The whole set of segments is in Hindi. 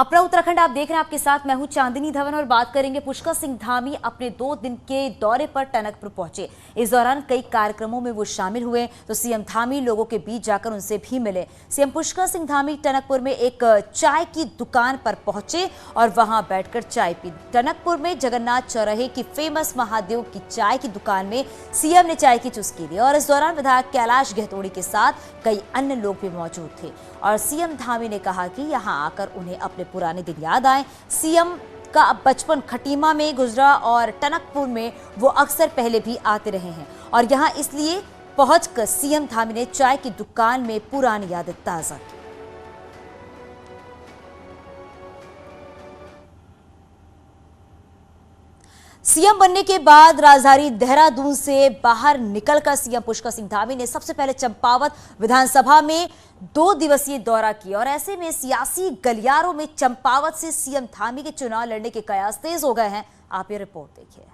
अपना उत्तराखंड आप देख रहे हैं, आपके साथ मैं हूं चांदनी धवन और बात करेंगे पुष्कर सिंह धामी अपने 2 दिन के दौरे पर टनकपुर पहुंचे। इस दौरान कई कार्यक्रमों में वो शामिल हुए तो सीएम धामी लोगों के बीच जाकर उनसे भी मिले। सीएम पुष्कर सिंह धामी टनकपुर में एक चाय की दुकान पर पहुंचे और वहां बैठकर चाय पी। टनकपुर में जगन्नाथ चौराहे की फेमस महादेव की चाय की दुकान में सीएम ने चाय की चुस्की ली और इस दौरान विधायक कैलाश गहतोड़ी के साथ कई अन्य लोग भी मौजूद थे और सीएम धामी ने कहा कि यहां आकर उन्हें अपने पुराने दिन याद आए। सीएम का बचपन खटीमा में गुजरा और टनकपुर में वो अक्सर पहले भी आते रहे हैं और यहां इसलिए पहुंचकर सीएम धामी ने चाय की दुकान में पुरानी यादें ताजा की। सीएम बनने के बाद राजधानी देहरादून से बाहर निकलकर सीएम पुष्कर सिंह धामी ने सबसे पहले चंपावत विधानसभा में 2 दिवसीय दौरा किया और ऐसे में सियासी गलियारों में चंपावत से सीएम धामी के चुनाव लड़ने के कयास तेज हो गए हैं। आप ये रिपोर्ट देखिए।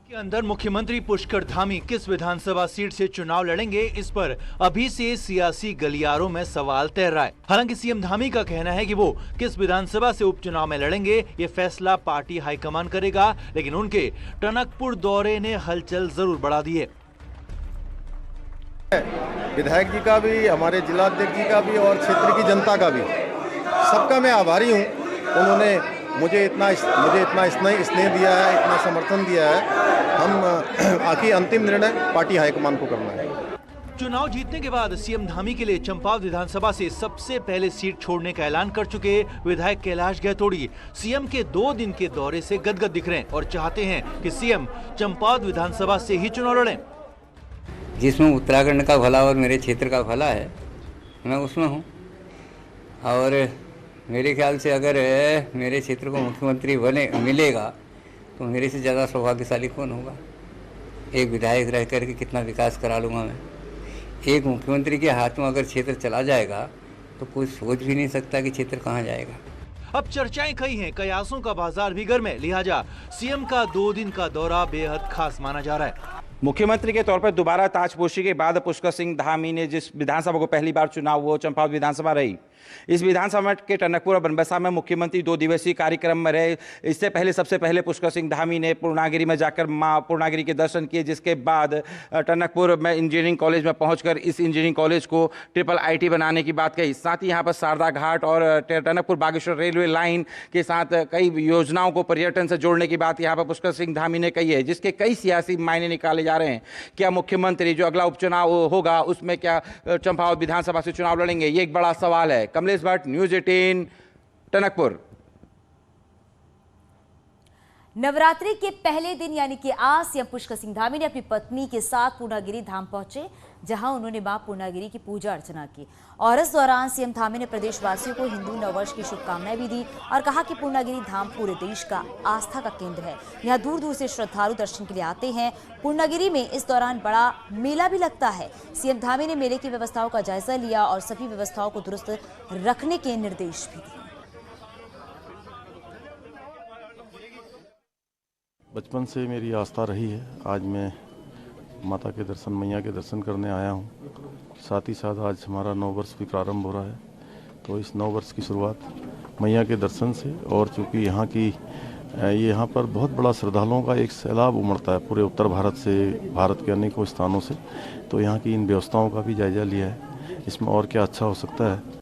के अंदर मुख्यमंत्री पुष्कर धामी किस विधानसभा सीट से चुनाव लड़ेंगे, इस पर अभी से सियासी गलियारों में सवाल तैर रहा है। हालांकि सीएम धामी का कहना है कि वो किस विधानसभा से उपचुनाव में लड़ेंगे ये फैसला पार्टी हाईकमान करेगा, लेकिन उनके टनकपुर दौरे ने हलचल जरूर बढ़ा दी है। विधायक जी का भी, हमारे जिलाध्यक्ष जी का भी और क्षेत्र की जनता का भी, सबका मैं आभारी हूँ। उन्होंने मुझे इतना स्नेह दिया है, इतना समर्थन दिया है। हम आखिर अंतिम निर्णय पार्टी हाईकमान को करना है। चुनाव जीतने के बाद सीएम धामी के लिए चंपावत विधानसभा से सबसे पहले सीट छोड़ने का ऐलान कर चुके विधायक कैलाश गहतोड़ी सीएम के 2 दिन के दौरे से गदगद दिख रहे हैं और चाहते हैं कि सीएम चंपावत विधानसभा से ही चुनाव लड़ें। जिसमें उत्तराखंड का भला और मेरे क्षेत्र का भला है, मैं उसमें हूँ और मेरे ख्याल से अगर मेरे क्षेत्र को मुख्यमंत्री मिलेगा तो मेरे से ज़्यादा सौभाग्यशाली कौन होगा। एक विधायक रह करके कितना विकास करा लूँगा मैं। एक मुख्यमंत्री के हाथ में अगर क्षेत्र चला जाएगा तो कोई सोच भी नहीं सकता कि क्षेत्र कहाँ जाएगा। अब चर्चाएं कई हैं, कयासों का बाजार भी गर्म है, लिहाजा सीएम का 2 दिन का दौरा बेहद खास माना जा रहा है। मुख्यमंत्री के तौर पर दोबारा ताजपोशी के बाद पुष्कर सिंह धामी ने जिस विधानसभा को पहली बार चुना वो चंपावत विधानसभा रही। इस विधानसभा के टनकपुर और बनबसा में मुख्यमंत्री 2 दिवसीय कार्यक्रम में रहे। इससे पहले सबसे पहले पुष्कर सिंह धामी ने पूर्णागिरी में जाकर मां पूर्णागिरी के दर्शन किए, जिसके बाद टनकपुर में इंजीनियरिंग कॉलेज में पहुंचकर इस इंजीनियरिंग कॉलेज को IIIT बनाने की बात कही। साथ ही यहाँ पर शारदा घाट और टनकपुर बागेश्वर रेलवे लाइन के साथ कई योजनाओं को पर्यटन से जोड़ने की बात यहाँ पर पुष्कर सिंह धामी ने कही है, जिसके कई सियासी मायने निकाले जा रहे हैं। क्या मुख्यमंत्री जो अगला उपचुनाव होगा उसमें क्या चंपावत विधानसभा से चुनाव लड़ेंगे, ये एक बड़ा सवाल है। कमलेश भट्ट, न्यूज़ 18, टनकपुर। नवरात्रि के पहले दिन यानी कि आज सीएम पुष्कर सिंह धामी ने अपनी पत्नी के साथ पूर्णागिरी धाम पहुंचे, जहां उन्होंने मां पूर्णागिरी की पूजा अर्चना की और इस दौरान सीएम धामी ने प्रदेशवासियों को हिंदू नववर्ष की शुभकामनाएं भी दी और कहा कि पूर्णागिरी धाम पूरे देश का आस्था का केंद्र है। यहां दूर दूर से श्रद्धालु दर्शन के लिए आते हैं। पूर्णागिरी में इस दौरान बड़ा मेला भी लगता है। सीएम धामी ने मेले की व्यवस्थाओं का जायजा लिया और सभी व्यवस्थाओं को दुरुस्त रखने के निर्देश भी दिए। बचपन से मेरी आस्था रही है। आज मैं माता के दर्शन, मैया के दर्शन करने आया हूँ। साथ ही साथ आज हमारा 9 वर्ष भी प्रारंभ हो रहा है, तो इस 9 वर्ष की शुरुआत मैया के दर्शन से और चूँकि यहाँ पर बहुत बड़ा श्रद्धालुओं का एक सैलाब उमड़ता है पूरे उत्तर भारत से, भारत के अनेकों स्थानों से, तो यहाँ की इन व्यवस्थाओं का भी जायजा लिया है। इसमें और क्या अच्छा हो सकता है।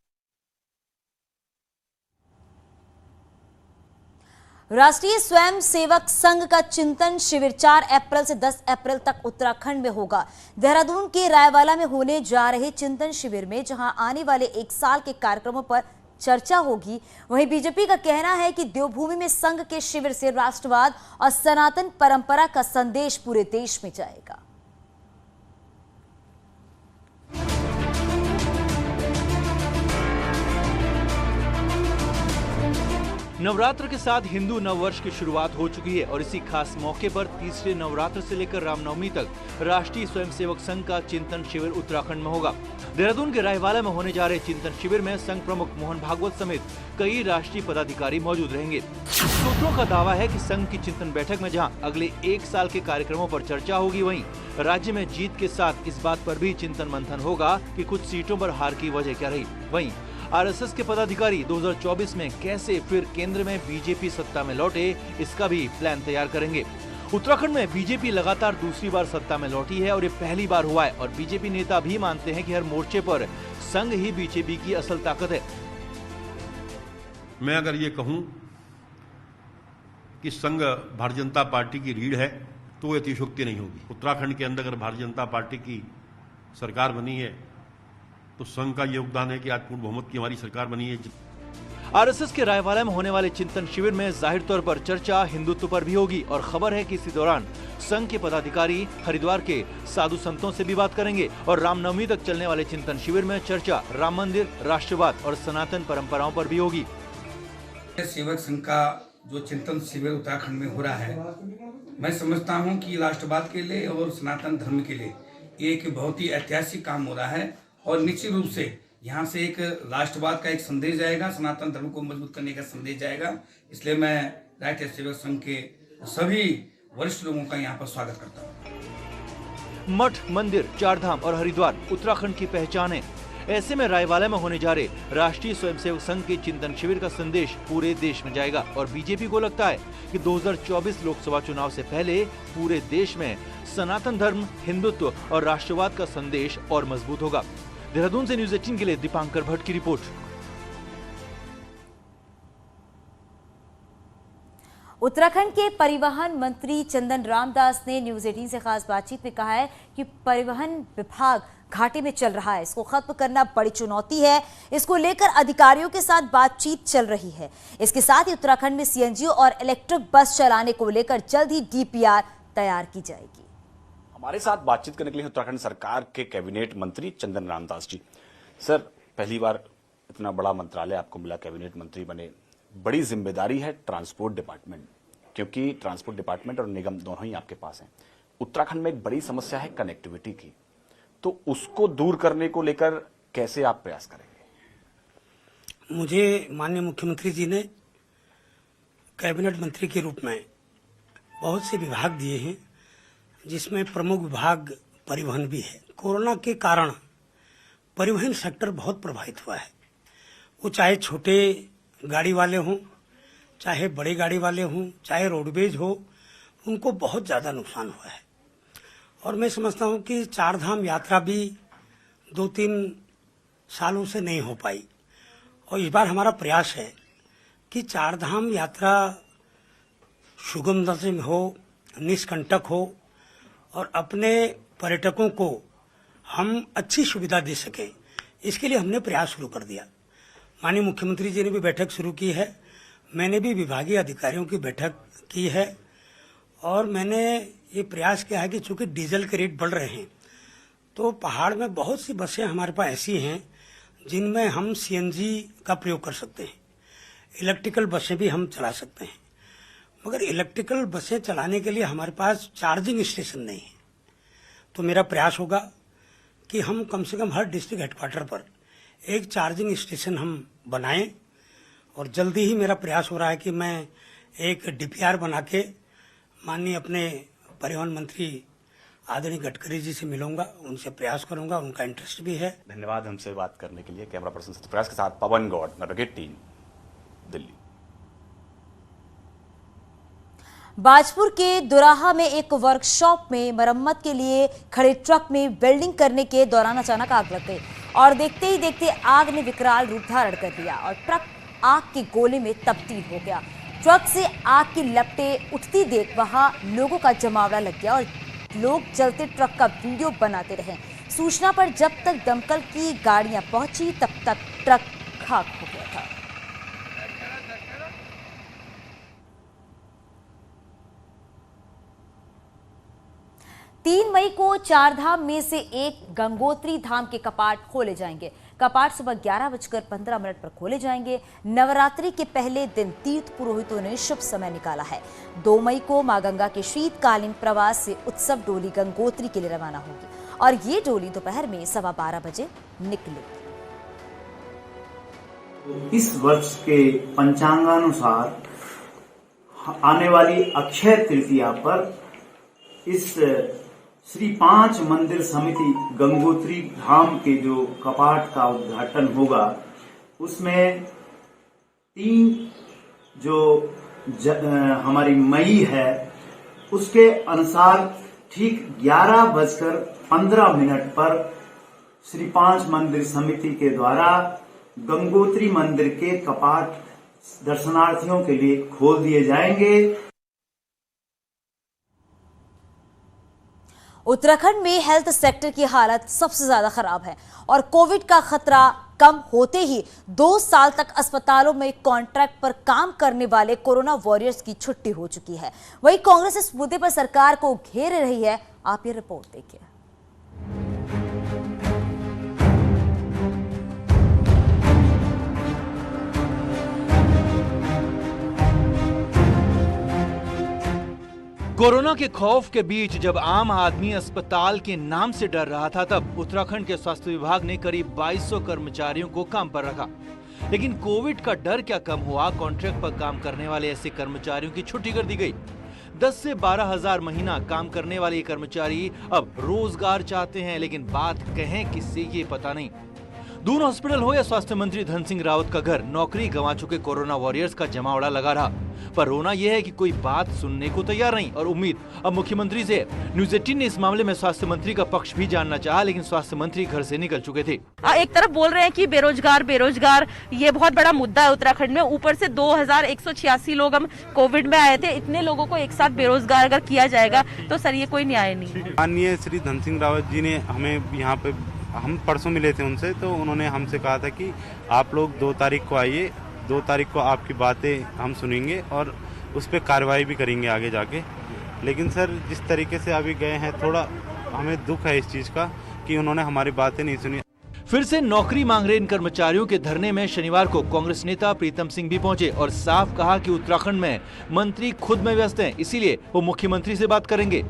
राष्ट्रीय स्वयं सेवक संघ का चिंतन शिविर 4 अप्रैल से 10 अप्रैल तक उत्तराखंड में होगा। देहरादून के रायवाला में होने जा रहे चिंतन शिविर में जहां आने वाले 1 साल के कार्यक्रमों पर चर्चा होगी, वहीं बीजेपी का कहना है कि देवभूमि में संघ के शिविर से राष्ट्रवाद और सनातन परंपरा का संदेश पूरे देश में जाएगा। नवरात्र के साथ हिंदू नववर्ष की शुरुआत हो चुकी है और इसी खास मौके पर तीसरे नवरात्र से लेकर रामनवमी तक राष्ट्रीय स्वयंसेवक संघ का चिंतन शिविर उत्तराखंड में होगा। देहरादून के रायवाला में होने जा रहे चिंतन शिविर में संघ प्रमुख मोहन भागवत समेत कई राष्ट्रीय पदाधिकारी मौजूद रहेंगे। सूत्रों का दावा है कि संघ की चिंतन बैठक में जहां अगले 1 साल के कार्यक्रमों पर चर्चा होगी, वहीं राज्य में जीत के साथ इस बात पर भी चिंतन मंथन होगा कि कुछ सीटों पर हार की वजह क्या रही। वहीं आरएसएस के पदाधिकारी 2024 में कैसे फिर केंद्र में बीजेपी सत्ता में लौटे, इसका भी प्लान तैयार करेंगे। उत्तराखंड में बीजेपी लगातार दूसरी बार सत्ता में लौटी है और ये पहली बार हुआ है और बीजेपी नेता भी मानते हैं कि हर मोर्चे पर संघ ही बीजेपी की असल ताकत है। मैं अगर ये कहूं कि संघ भारतीय जनता पार्टी की रीढ़ है तो अतिशयोक्ति नहीं होगी। उत्तराखंड के अंदर अगर भारतीय जनता पार्टी की सरकार बनी है तो संघ का योगदान है कि आज पूर्ण बहुमत की हमारी सरकार बनी है। आरएसएस के रायवाला में होने वाले चिंतन शिविर में जाहिर तौर पर चर्चा हिंदुत्व पर भी होगी और खबर है कि इसी दौरान संघ के पदाधिकारी हरिद्वार के साधु संतों से भी बात करेंगे और रामनवमी तक चलने वाले चिंतन शिविर में चर्चा राम मंदिर, राष्ट्रवाद और सनातन परंपराओं पर भी होगी। सेवक संघ का जो चिंतन शिविर उत्तराखंड में हो रहा है, मैं समझता हूं कि राष्ट्रवाद के लिए और सनातन धर्म के लिए एक बहुत ही ऐतिहासिक काम हो रहा है और निश्चित रूप से यहाँ से एक राष्ट्रवाद का एक संदेश जाएगा, सनातन धर्म को मजबूत करने का संदेश जाएगा। इसलिए मैं राष्ट्रीय सेवक संघ के सभी वरिष्ठ लोगों का यहाँ पर स्वागत करता हूँ। मठ, मंदिर, चारधाम और हरिद्वार उत्तराखंड की पहचान है। ऐसे में रायवाला में होने जा रहे राष्ट्रीय स्वयंसेवक संघ के चिंतन शिविर का संदेश पूरे देश में जाएगा और बीजेपी को लगता है कि 2024 लोकसभा चुनाव से पहले पूरे देश में सनातन धर्म, हिंदुत्व और राष्ट्रवाद का संदेश और मजबूत होगा। देहरादून से न्यूज़ 18 के लिए दीपांकर भट्ट की रिपोर्ट। उत्तराखंड के परिवहन मंत्री चंदन रामदास ने न्यूज़ 18 से खास बातचीत में कहा है कि परिवहन विभाग घाटे में चल रहा है, इसको खत्म करना बड़ी चुनौती है। इसको लेकर अधिकारियों के साथ बातचीत चल रही है। इसके साथ ही उत्तराखंड में सीएनजी और इलेक्ट्रिक बस चलाने को लेकर जल्द ही डीपीआर तैयार की जाएगी। हमारे साथ बातचीत करने के लिए उत्तराखंड सरकार के कैबिनेट मंत्री चंदन रामदास जी। सर, पहली बार इतना बड़ा मंत्रालय आपको मिला, कैबिनेट मंत्री बने, बड़ी जिम्मेदारी है ट्रांसपोर्ट डिपार्टमेंट, क्योंकि ट्रांसपोर्ट डिपार्टमेंट और निगम दोनों ही आपके पास हैं। उत्तराखंड में एक बड़ी समस्या है कनेक्टिविटी की, तो उसको दूर करने को लेकर कैसे आप प्रयास करेंगे? मुझे माननीय मुख्यमंत्री जी ने कैबिनेट मंत्री के रूप में बहुत से विभाग दिए हैं, जिसमें प्रमुख विभाग परिवहन भी है। कोरोना के कारण परिवहन सेक्टर बहुत प्रभावित हुआ है। वो चाहे छोटे गाड़ी वाले हों, चाहे बड़े गाड़ी वाले हों, चाहे रोडवेज हो, उनको बहुत ज़्यादा नुकसान हुआ है। और मैं समझता हूं कि चारधाम यात्रा भी 2-3 सालों से नहीं हो पाई और इस बार हमारा प्रयास है कि चारधाम यात्रा सुगमता से हो, निष्कंटक हो और अपने पर्यटकों को हम अच्छी सुविधा दे सकें। इसके लिए हमने प्रयास शुरू कर दिया। माननीय मुख्यमंत्री जी ने भी बैठक शुरू की है, मैंने भी विभागीय अधिकारियों की बैठक की है और मैंने ये प्रयास किया है कि चूंकि डीजल के रेट बढ़ रहे हैं तो पहाड़ में बहुत सी बसें हमारे पास ऐसी हैं जिनमें हम सीएनजी का प्रयोग कर सकते हैं, इलेक्ट्रिकल बसें भी हम चला सकते हैं। मगर इलेक्ट्रिकल बसें चलाने के लिए हमारे पास चार्जिंग स्टेशन नहीं है। तो मेरा प्रयास होगा कि हम कम से कम हर डिस्ट्रिक्ट हेडक्वार्टर पर एक चार्जिंग स्टेशन हम बनाएं और जल्दी ही मेरा प्रयास हो रहा है कि मैं एक डीपीआर बना के माननीय अपने परिवहन मंत्री आदरणीय गडकरी जी से मिलूंगा, उनसे प्रयास करूंगा, उनका इंटरेस्ट भी है। धन्यवाद हमसे बात करने के लिए। कैमरा पर्सन सत्यप्रकाश के साथ पवन गौड़, नवरंगित टीवी, दिल्ली। बाजपुर के दुराहा में एक वर्कशॉप में मरम्मत के लिए खड़े ट्रक में वेल्डिंग करने के दौरान अचानक आग लग गई और देखते ही देखते आग ने विकराल रूप धारण कर लिया और ट्रक आग के गोले में तब्दील हो गया। ट्रक से आग की लपटें उठती देख वहां लोगों का जमावड़ा लग गया और लोग जलते ट्रक का वीडियो बनाते रहे। सूचना पर जब तक दमकल की गाड़ियां पहुंची तब तक ट्रक खाक हो गया था। तीन मई को चारधाम में से एक गंगोत्री धाम के कपाट खोले जाएंगे। कपाट सुबह 11:15 पर खोले जाएंगे। नवरात्रि के पहले दिन तीर्थ पुरोहितों ने शुभ समय निकाला है। 2 मई को मां गंगा के शीतकालीन प्रवास से उत्सव डोली गंगोत्री के लिए रवाना होगी और ये डोली दोपहर में 12:15 बजे निकलेगी। इस वर्ष के पंचांगानुसार आने वाली अक्षय तृतीया पर इस श्री 5 मंदिर समिति गंगोत्री धाम के जो कपाट का उद्घाटन होगा उसमें 3 जो हमारी मई है उसके अनुसार ठीक 11:15 पर श्री 5 मंदिर समिति के द्वारा गंगोत्री मंदिर के कपाट दर्शनार्थियों के लिए खोल दिए जाएंगे। उत्तराखंड में हेल्थ सेक्टर की हालत सबसे ज्यादा खराब है और कोविड का खतरा कम होते ही 2 साल तक अस्पतालों में कॉन्ट्रैक्ट पर काम करने वाले कोरोना वॉरियर्स की छुट्टी हो चुकी है। वहीं कांग्रेस इस मुद्दे पर सरकार को घेर रही है। आप ये रिपोर्ट देखिए। कोरोना के खौफ के बीच जब आम आदमी अस्पताल के नाम से डर रहा था, तब उत्तराखंड के स्वास्थ्य विभाग ने करीब 2200 कर्मचारियों को काम पर रखा। लेकिन कोविड का डर क्या कम हुआ, कॉन्ट्रैक्ट पर काम करने वाले ऐसे कर्मचारियों की छुट्टी कर दी गई। 10 से 12 हजार महीना काम करने वाले ये कर्मचारी अब रोजगार चाहते हैं, लेकिन बात कहें किससे ये पता नहीं। दून हॉस्पिटल हो या स्वास्थ्य मंत्री धन सिंह रावत का घर, नौकरी गंवा चुके कोरोना वॉरियर्स का जमावड़ा लगा रहा। पर रोना यह है कि कोई बात सुनने को तैयार नहीं और उम्मीद अब मुख्यमंत्री से। न्यूज़ 18 ने इस मामले में स्वास्थ्य मंत्री का पक्ष भी जानना चाहा, लेकिन स्वास्थ्य मंत्री घर से निकल चुके थे। एक तरफ बोल रहे हैं कि बेरोजगार ये बहुत बड़ा मुद्दा है उत्तराखंड में। ऊपर से 2186 लोग हम कोविड में आए थे। इतने लोगों को एक साथ बेरोजगार अगर किया जाएगा तो सर ये कोई न्याय नहीं। माननीय श्री धन सिंह रावत जी ने हमें यहाँ पे, हम परसों मिले थे उनसे, तो उन्होंने हमसे कहा था कि आप लोग 2 तारीख को आइए, 2 तारीख को आपकी बातें हम सुनेंगे और उस पर कार्रवाई भी करेंगे आगे जाके। लेकिन सर जिस तरीके से अभी गए हैं, थोड़ा हमें दुख है इस चीज़ का कि उन्होंने हमारी बातें नहीं सुनी। फिर से नौकरी मांग रहे इन कर्मचारियों के धरने में शनिवार को कांग्रेस नेता प्रीतम सिंह भी पहुंचे और साफ कहा कि उत्तराखंड में मंत्री खुद में व्यस्त हैं, इसीलिए वो मुख्यमंत्री से बात करेंगे।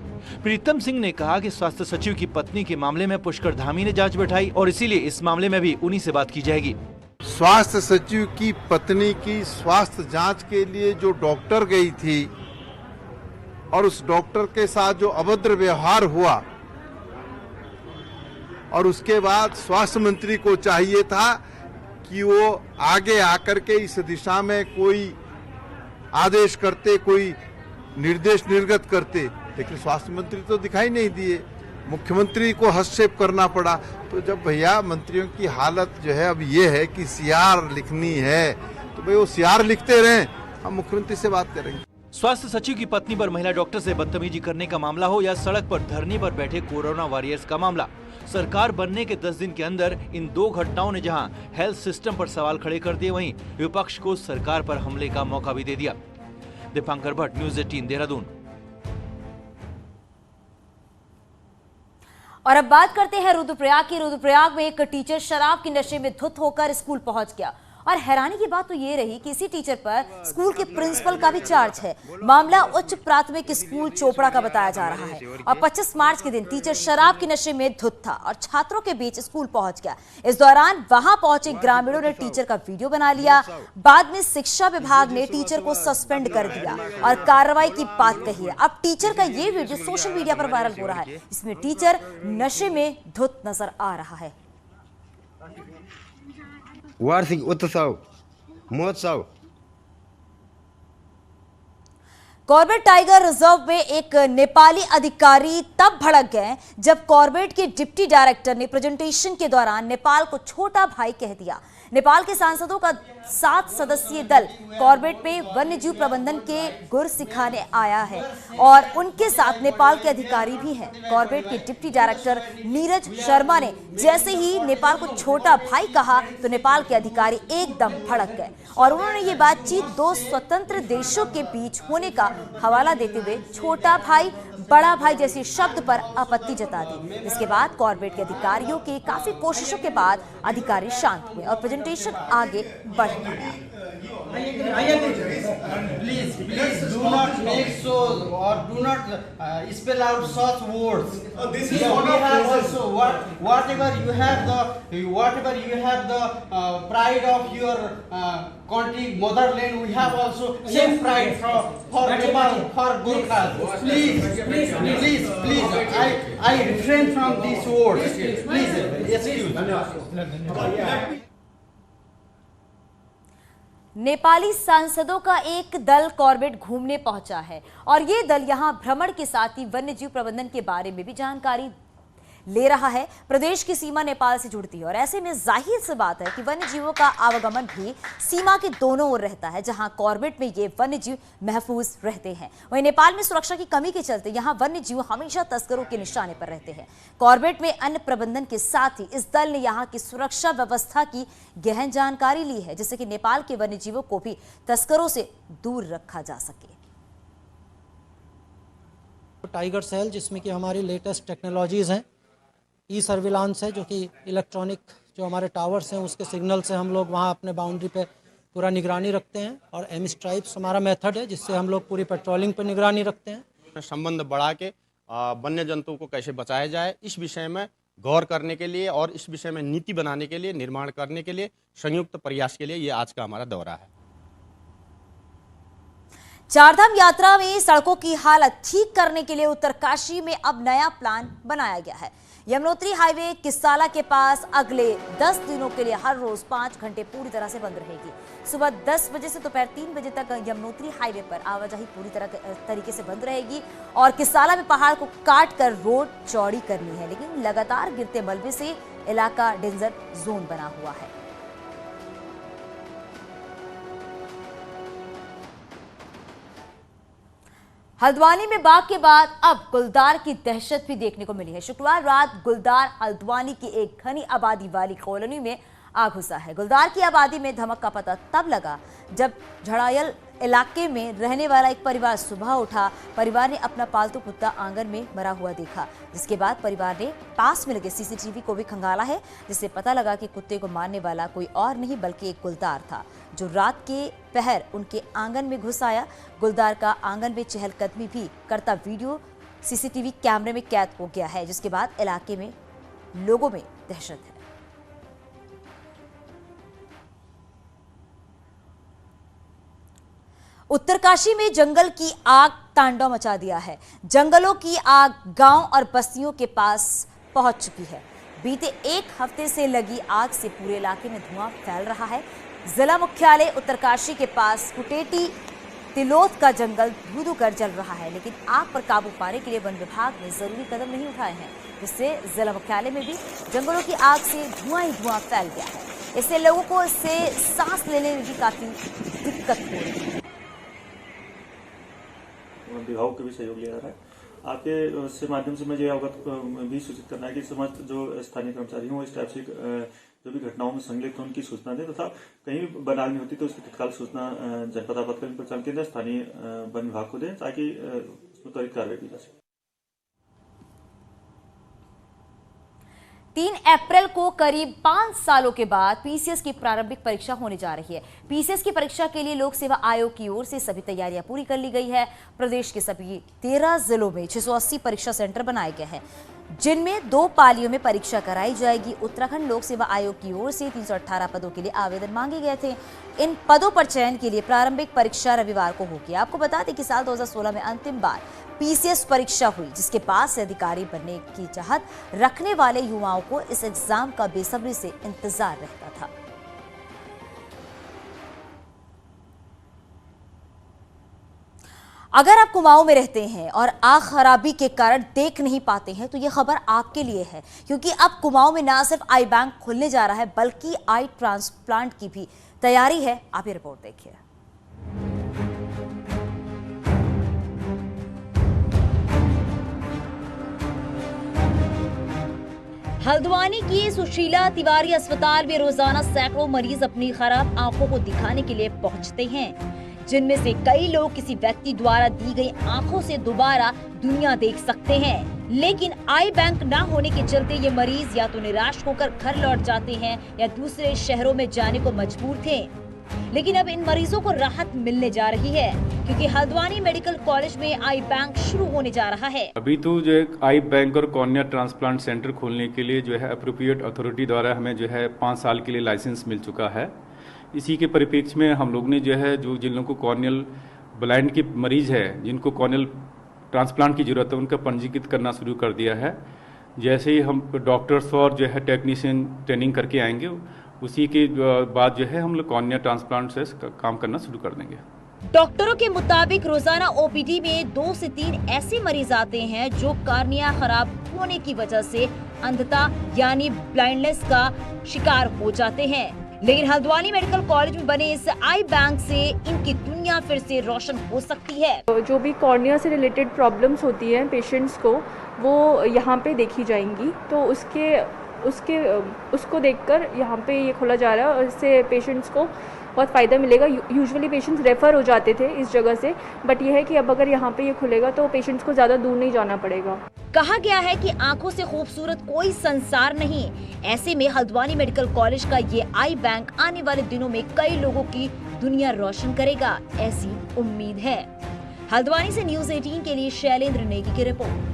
प्रीतम सिंह ने कहा कि स्वास्थ्य सचिव की पत्नी के मामले में पुष्कर धामी ने जांच बैठाई और इसीलिए इस मामले में भी उन्हीं से बात की जाएगी। स्वास्थ्य सचिव की पत्नी की स्वास्थ्य जांच के लिए जो डॉक्टर गई थी और उस डॉक्टर के साथ जो अभद्र व्यवहार हुआ, और उसके बाद स्वास्थ्य मंत्री को चाहिए था कि वो आगे आकर के इस दिशा में कोई आदेश करते, कोई निर्देश निर्गत करते, लेकिन स्वास्थ्य मंत्री तो दिखाई नहीं दिए। मुख्यमंत्री को हस्तक्षेप करना पड़ा। तो जब भैया मंत्रियों की हालत जो है अब ये है कि सीआर लिखनी है, तो भाई वो सीआर लिखते रहें, हम मुख्यमंत्री से बात करेंगे। स्वास्थ्य सचिव की पत्नी पर महिला डॉक्टर से बदतमीजी करने का मामला हो या सड़क पर धरने पर बैठे कोरोना वॉरियर्स का मामला, सरकार बनने के 10 दिन के अंदर इन 2 घटनाओं ने जहां हेल्थ सिस्टम पर सवाल खड़े कर दिए, वहीं विपक्ष को सरकार पर हमले का मौका भी दे दिया। दीपांकर भट्ट, न्यूज़ 18 देहरादून। और अब बात करते हैं रुद्रप्रयाग की। रुद्रप्रयाग में एक टीचर शराब के नशे में धुत होकर स्कूल पहुंच गया और हैरानी की बात तो ये रही कि इसी टीचर पर स्कूल के प्रिंसिपल का भी चार्ज है। मामला उच्च प्राथमिक स्कूल चोपड़ा का बताया जा रहा है और 25 मार्च के दिन टीचर शराब के नशे में धुत था और छात्रों के बीच स्कूल पहुंच गया। इस दौरान वहां पहुंचे ग्रामीणों ने टीचर का वीडियो बना लिया। बाद में शिक्षा विभाग ने टीचर को सस्पेंड कर दिया और कार्रवाई की बात कही है। अब टीचर का ये वीडियो सोशल मीडिया पर वायरल हो रहा है। इसमें टीचर नशे में धुत नजर आ रहा है। वार्षिक उत्सव महोत्सव। कॉर्बेट टाइगर रिजर्व में एक नेपाली अधिकारी तब भड़क गए जब कॉर्बेट के डिप्टी डायरेक्टर ने प्रेजेंटेशन के दौरान नेपाल को छोटा भाई कह दिया। नेपाल के सांसदों का 7 सदस्यीय दल कॉर्बेट में वन्यजीव प्रबंधन के गुर सिखाने आया है और उनके साथ नेपाल के अधिकारी भी हैं। कॉर्बेट के डिप्टी डायरेक्टर नीरज शर्मा ने जैसे ही नेपाल को छोटा भाई कहा तो नेपाल के अधिकारी एकदम भड़क गए और उन्होंने ये बातचीत 2 स्वतंत्र देशों के बीच होने का हवाला देते हुए छोटा भाई, बड़ा भाई जैसे शब्द पर आपत्ति जता दी। इसके बाद कॉर्बेट के अधिकारियों की काफी कोशिशों के बाद अधिकारी शांत हुए और प्रेजेंटेशन आगे बढ़ गया। Please do not make so or do not spell out such words. This is we have also whatever you have the pride of your country, motherland. We have also same pride for Nepal, for Gurkhas. Please. I refrain from these words. Please excuse. Nepali सांसदों का एक दल कॉर्बेट घूमने पहुंचा है और ये दल यहां भ्रमण के साथ ही वन्यजीव प्रबंधन के बारे में भी जानकारी ले रहा है। प्रदेश की सीमा नेपाल से जुड़ती है और ऐसे में जाहिर सी बात है कि वन्यजीवों का आवागमन भी सीमा के दोनों ओर रहता है, जहां कॉर्बेट में ये वन्यजीव महफूज रहते हैं। वहीं नेपाल में सुरक्षा की कमी के चलते यहां वन्यजीव हमेशा तस्करों के निशाने पर रहते हैं। कॉर्बेट में अन्य प्रबंधन के साथ ही इस दल ने यहां की सुरक्षा व्यवस्था की गहन जानकारी ली है, जिससे कि नेपाल के वन्यजीवों को भी तस्करों से दूर रखा जा सके। टाइगर सेल, जिसमें कि हमारी लेटेस्ट टेक्नोलॉजीज हैं, ई सर्विलांस है, जो कि इलेक्ट्रॉनिक जो हमारे टावर्स हैं उसके सिग्नल से हम लोग वहाँ अपने बाउंड्री पे पूरा निगरानी रखते हैं, और एम स्ट्राइप्स हमारा मेथड है जिससे हम लोग पूरी पेट्रोलिंग पे निगरानी रखते हैं। संबंध बढ़ा के वन्य जंतु को कैसे बचाया जाए, इस विषय में गौर करने के लिए और इस विषय में नीति बनाने के लिए, निर्माण करने के लिए संयुक्त प्रयास के लिए ये आज का हमारा दौरा है। चारधाम यात्रा में सड़कों की हालत ठीक करने के लिए उत्तरकाशी में अब नया प्लान बनाया गया है। यमुनोत्री हाईवे किस्साला के पास अगले 10 दिनों के लिए हर रोज 5 घंटे पूरी तरह से बंद रहेगी। सुबह 10 बजे से दोपहर 3 बजे तक यमुनोत्री हाईवे पर आवाजाही पूरी तरीके से बंद रहेगी और किस्साला में पहाड़ को काट कर रोड चौड़ी करनी है, लेकिन लगातार गिरते मलबे से इलाका डेंजर जोन बना हुआ है। हल्द्वानी में बाघ के बाद अब गुलदार की दहशत भी देखने को मिली है। शुक्रवार रात गुलदार हल्द्वानी की एक घनी आबादी वाली कॉलोनी में आ घुसा है। गुलदार की आबादी में धमक का पता तब लगा जब झड़ायल इलाके में रहने वाला एक परिवार सुबह उठा। परिवार ने अपना पालतू कुत्ता आंगन में मरा हुआ देखा, जिसके बाद परिवार ने पास में लगे सीसीटीवी को भी खंगाला है, जिससे पता लगा कि कुत्ते को मारने वाला कोई और नहीं बल्कि एक गुलदार था, जो रात के पहर उनके आंगन में घुस आया। गुलदार का आंगन में चहलकदमी भी करता वीडियो सीसीटीवी कैमरे में कैद हो गया है, जिसके बाद इलाके में लोगों में दहशत है। उत्तरकाशी में जंगल की आग तांडव मचा दिया है। जंगलों की आग गांव और बस्तियों के पास पहुंच चुकी है। बीते एक हफ्ते से लगी आग से पूरे इलाके में धुआं फैल रहा है। जिला मुख्यालय उत्तरकाशी के पास कुटेटी तिलोथ का जंगल धू-धू कर जल रहा है, लेकिन आग पर काबू पाने के लिए वन विभाग ने जरूरी कदम नहीं उठाए हैं, जिससे जिला मुख्यालय में भी जंगलों की आग से धुआं ही धुआं फैल गया है। इससे लोगों को इससे सांस लेने में भी काफी दिक्कत हो रही है। विभाग के भी सहयोग लिया जा रहा है। आपके से माध्यम से मुझे अवगत भी सूचित करना है कि समस्त जो स्थानीय कर्मचारी हों इस टाइप से जो भी घटनाओं में संलिप्त हो उनकी सूचना दें, तथा कहीं भी बनानी होती तो उसकी तत्काल सूचना जनपद आपातकालीन परिचालन केंद्र स्थानीय वन विभाग को दें, ताकि उसमें त्वरित कार्रवाई की जा सके। 3 अप्रैल को करीब 5 सालों के बाद पीसीएस की प्रारंभिक परीक्षा होने जा रही है। पीसीएस की परीक्षा के लिए लोक सेवा आयोग की ओर से सभी तैयारियां पूरी कर ली गई है। प्रदेश के सभी 13 जिलों में 680 परीक्षा सेंटर बनाए गए हैं, जिनमें 2 पालियों में परीक्षा कराई जाएगी। उत्तराखंड लोक सेवा आयोग की ओर से 318 पदों के लिए आवेदन मांगे गए थे। इन पदों पर चयन के लिए प्रारंभिक परीक्षा रविवार को होगी। आपको बता दें कि साल 2016 में अंतिम बार पीसीएस परीक्षा हुई, जिसके पास से अधिकारी बनने की चाहत रखने वाले युवाओं को इस एग्जाम का बेसब्री से इंतजार रहता था। अगर आप कुमाऊं में रहते हैं और आंख खराबी के कारण देख नहीं पाते हैं, तो ये खबर आपके लिए है, क्योंकि अब कुमाऊं में न सिर्फ आई बैंक खुलने जा रहा है, बल्कि आई ट्रांसप्लांट की भी तैयारी है। आप ये रिपोर्ट देखिए। हल्द्वानी की सुशीला तिवारी अस्पताल में रोजाना सैकड़ों मरीज अपनी खराब आंखों को दिखाने के लिए पहुंचते हैं, जिनमें से कई लोग किसी व्यक्ति द्वारा दी गई आंखों से दोबारा दुनिया देख सकते हैं। लेकिन आई बैंक न होने के चलते ये मरीज या तो निराश होकर घर लौट जाते हैं या दूसरे शहरों में जाने को मजबूर थे। लेकिन अब इन मरीजों को राहत मिलने जा रही है, क्योंकि हल्द्वानी मेडिकल कॉलेज में आई बैंक शुरू होने जा रहा है। अभी तो जो है आई बैंक और कॉर्निया ट्रांसप्लांट सेंटर खोलने के लिए जो है अप्रोप्रिएट अथॉरिटी द्वारा हमें जो है 5 साल के लिए लाइसेंस मिल चुका है। इसी के परिप्रेक्ष्य में हम लोग ने जो है जिन लोगों को कॉर्नियल ब्लाइंड के मरीज है, जिनको कॉर्नियल ट्रांसप्लांट की जरूरत है, उनका पंजीकृत करना शुरू कर दिया है। जैसे ही हम डॉक्टर्स और जो है टेक्नीशियन ट्रेनिंग करके आएंगे, उसी के बाद जो है हम लोग कॉर्निया ट्रांसप्लांट से काम करना शुरू कर देंगे। डॉक्टरों के मुताबिक रोजाना ओपीडी में 2 से 3 ऐसे मरीज आते हैं जो कॉर्निया खराब होने की वजह से अंधता यानी ब्लाइंडनेस का शिकार हो जाते हैं। लेकिन हल्द्वानी मेडिकल कॉलेज में बने इस आई बैंक से इनकी दुनिया फिर से रोशन हो सकती है। जो भी कॉर्निया से रिलेटेड प्रॉब्लम्स होती हैं पेशेंट्स को, वो यहाँ पे देखी जाएंगी, तो उसको देखकर यहाँ पे ये खोला जा रहा है और इससे पेशेंट्स को बहुत फ़ायदा मिलेगा। यूजुअली पेशेंट्स रेफ़र हो जाते थे इस जगह से, बट यह है कि अब अगर यहाँ पे ये खुलेगा तो पेशेंट्स को ज़्यादा दूर नहीं जाना पड़ेगा। कहा गया है कि आंखों से खूबसूरत कोई संसार नहीं। ऐसे में हल्द्वानी मेडिकल कॉलेज का ये आई बैंक आने वाले दिनों में कई लोगों की दुनिया रोशन करेगा, ऐसी उम्मीद है। हल्द्वानी से न्यूज़ 18 के लिए शैलेंद्र नेगी की रिपोर्ट।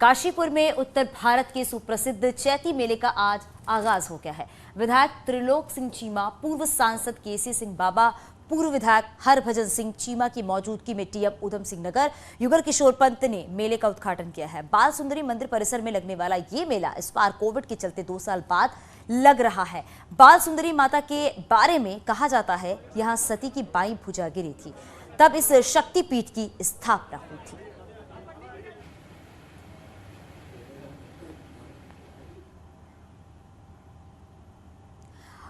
काशीपुर में उत्तर भारत के सुप्रसिद्ध चैती मेले का आज आगाज हो गया है। विधायक त्रिलोक सिंह चीमा, पूर्व सांसद केसी सिंह बाबा, पूर्व विधायक हरभजन सिंह चीमा की मौजूदगी में टीएम उधम सिंह नगर युगल किशोर पंत ने मेले का उद्घाटन किया है। बाल सुंदरी मंदिर परिसर में लगने वाला ये मेला इस बार कोविड के चलते 2 साल बाद लग रहा है। बाल सुंदरी माता के बारे में कहा जाता है यहाँ सती की बाईं भुजा गिरी थी, तब इस शक्तिपीठ की स्थापना हुई थी।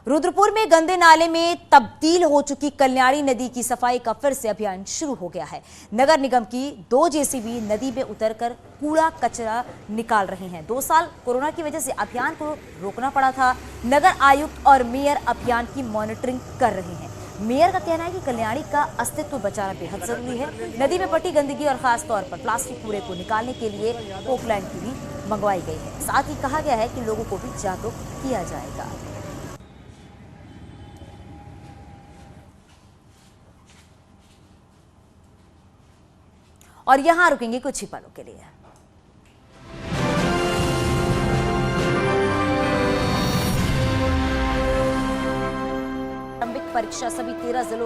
रुद्रपुर में गंदे नाले में तब्दील हो चुकी कल्याणी नदी की सफाई का फिर से अभियान शुरू हो गया है। नगर निगम की 2 जेसीबी नदी में उतरकर कूड़ा कचरा निकाल रहे हैं। 2 साल कोरोना की वजह से अभियान को रोकना पड़ा था। नगर आयुक्त और मेयर अभियान की मॉनिटरिंग कर रहे हैं। मेयर का कहना है कि कल्याणी का अस्तित्व बचाना बेहद जरूरी है। नदी में पड़ी गंदगी और खास तौर पर प्लास्टिक कूड़े को निकालने के लिए पोकलैंड की भी मंगवाई गई है। साथ ही कहा गया है कि लोगों को भी जागरूक किया जाएगा। और यहां रुकेंगे कुछ ही पलों के लिए। प्रारंभिक परीक्षा सभी 13 जिलों